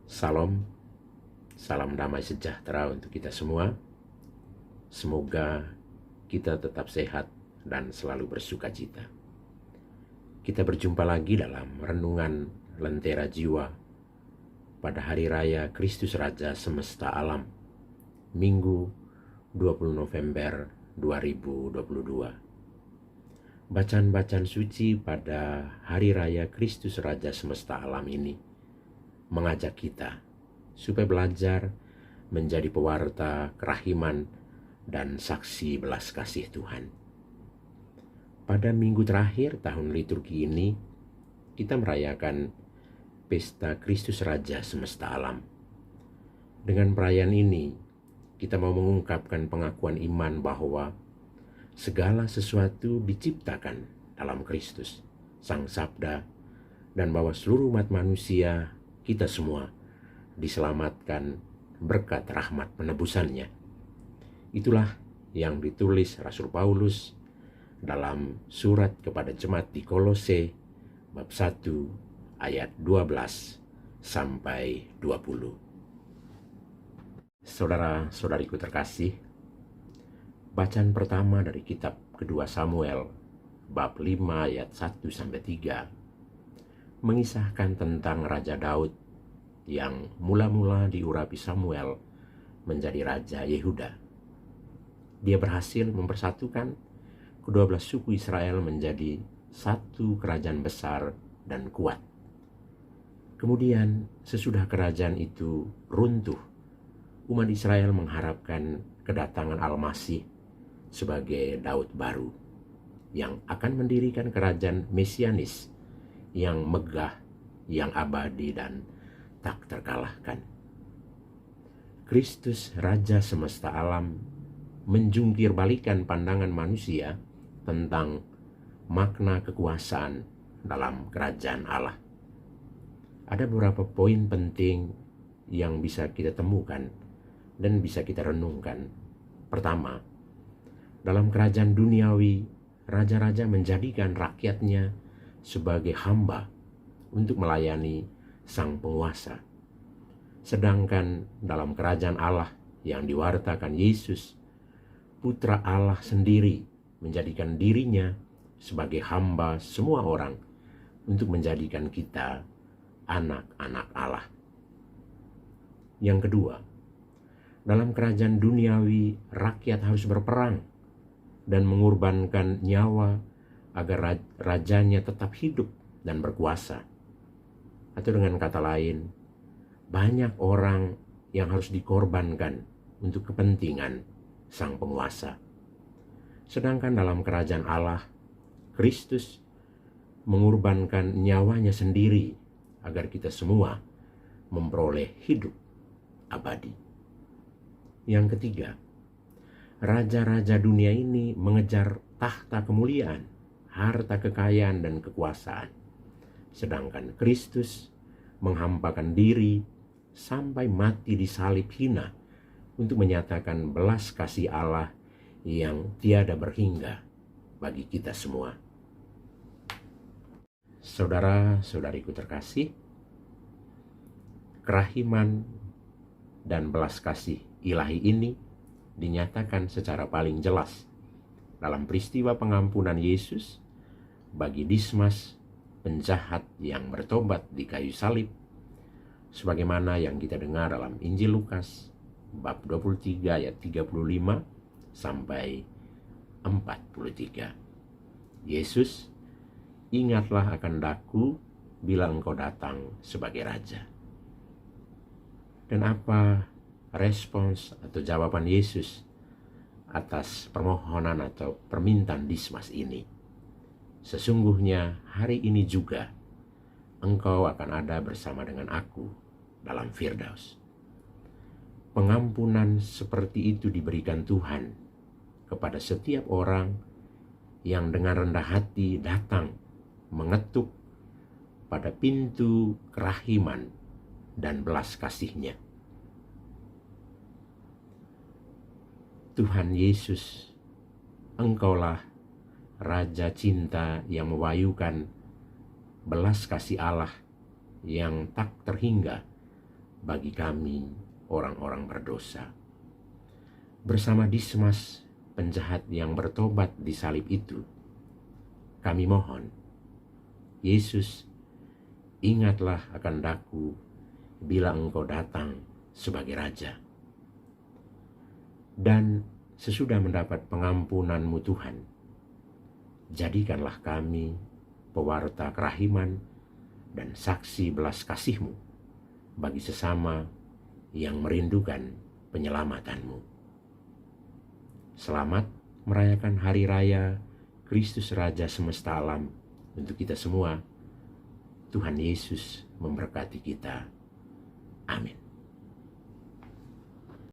Salam, salam damai sejahtera untuk kita semua. Semoga kita tetap sehat dan selalu bersuka cita. Kita berjumpa lagi dalam renungan Lentera Jiwa pada Hari Raya Kristus Raja Semesta Alam, Minggu 20 November 2022. Bacaan-bacaan suci pada Hari Raya Kristus Raja Semesta Alam ini mengajak kita supaya belajar menjadi pewarta kerahiman dan saksi belas kasih Tuhan. Pada minggu terakhir tahun liturgi ini, kita merayakan Pesta Kristus Raja Semesta Alam. Dengan perayaan ini, kita mau mengungkapkan pengakuan iman bahwa segala sesuatu diciptakan dalam Kristus, Sang Sabda, dan bahwa seluruh umat manusia, kita semua, diselamatkan berkat rahmat penebusannya. Itulah yang ditulis Rasul Paulus dalam surat kepada jemaat di Kolose bab 1 ayat 12 sampai 20. Saudara-saudariku terkasih, bacaan pertama dari kitab kedua Samuel bab 5 ayat 1 sampai 3 mengisahkan tentang Raja Daud yang mula-mula diurapi Samuel menjadi Raja Yehuda. Dia berhasil mempersatukan kedua belas suku Israel menjadi satu kerajaan besar dan kuat. Kemudian sesudah kerajaan itu runtuh, umat Israel mengharapkan kedatangan Al-Masih sebagai Daud baru yang akan mendirikan kerajaan mesianis yang megah, yang abadi dan tak terkalahkan. Kristus Raja Semesta Alam menjungkir balikan pandangan manusia tentang makna kekuasaan dalam kerajaan Allah. Ada beberapa poin penting yang bisa kita temukan dan bisa kita renungkan. Pertama, dalam kerajaan duniawi, raja-raja menjadikan rakyatnya sebagai hamba untuk melayani sang penguasa. Sedangkan dalam kerajaan Allah yang diwartakan Yesus, Putra Allah sendiri menjadikan dirinya sebagai hamba semua orang untuk menjadikan kita anak-anak Allah. Yang kedua, dalam kerajaan duniawi, rakyat harus berperang dan mengorbankan nyawa agar rajanya tetap hidup dan berkuasa. Atau dengan kata lain, banyak orang yang harus dikorbankan untuk kepentingan sang penguasa. Sedangkan dalam kerajaan Allah, Kristus mengorbankan nyawanya sendiri agar kita semua memperoleh hidup abadi. Yang ketiga, raja-raja dunia ini mengejar tahta kemuliaan, harta kekayaan dan kekuasaan. Sedangkan Kristus menghampakan diri sampai mati di salib hina untuk menyatakan belas kasih Allah yang tiada berhingga bagi kita semua. Saudara-saudariku terkasih, kerahiman dan belas kasih ilahi ini dinyatakan secara paling jelas dalam peristiwa pengampunan Yesus bagi Dismas, penjahat yang bertobat di kayu salib, sebagaimana yang kita dengar dalam Injil Lukas bab 23 ayat 35 sampai 43. Yesus, ingatlah akan daku bila engkau datang sebagai raja. Dan apa respons atau jawaban Yesus atas permohonan atau permintaan Dismas ini? Sesungguhnya hari ini juga engkau akan ada bersama dengan aku dalam Firdaus. Pengampunan seperti itu diberikan Tuhan kepada setiap orang yang dengan rendah hati datang mengetuk pada pintu kerahiman dan belas kasih-Nya. Tuhan Yesus, engkaulah Raja cinta yang mewayukan belas kasih Allah yang tak terhingga bagi kami orang-orang berdosa. Bersama Dismas, penjahat yang bertobat di salib itu, kami mohon, Yesus, ingatlah akan daku bila Engkau datang sebagai Raja. Dan sesudah mendapat pengampunan-Mu Tuhan, jadikanlah kami pewarta kerahiman dan saksi belas kasih-Mu bagi sesama yang merindukan penyelamatan-Mu. Selamat merayakan Hari Raya Kristus Raja semesta alam untuk kita semua. Tuhan Yesus memberkati kita. Amin.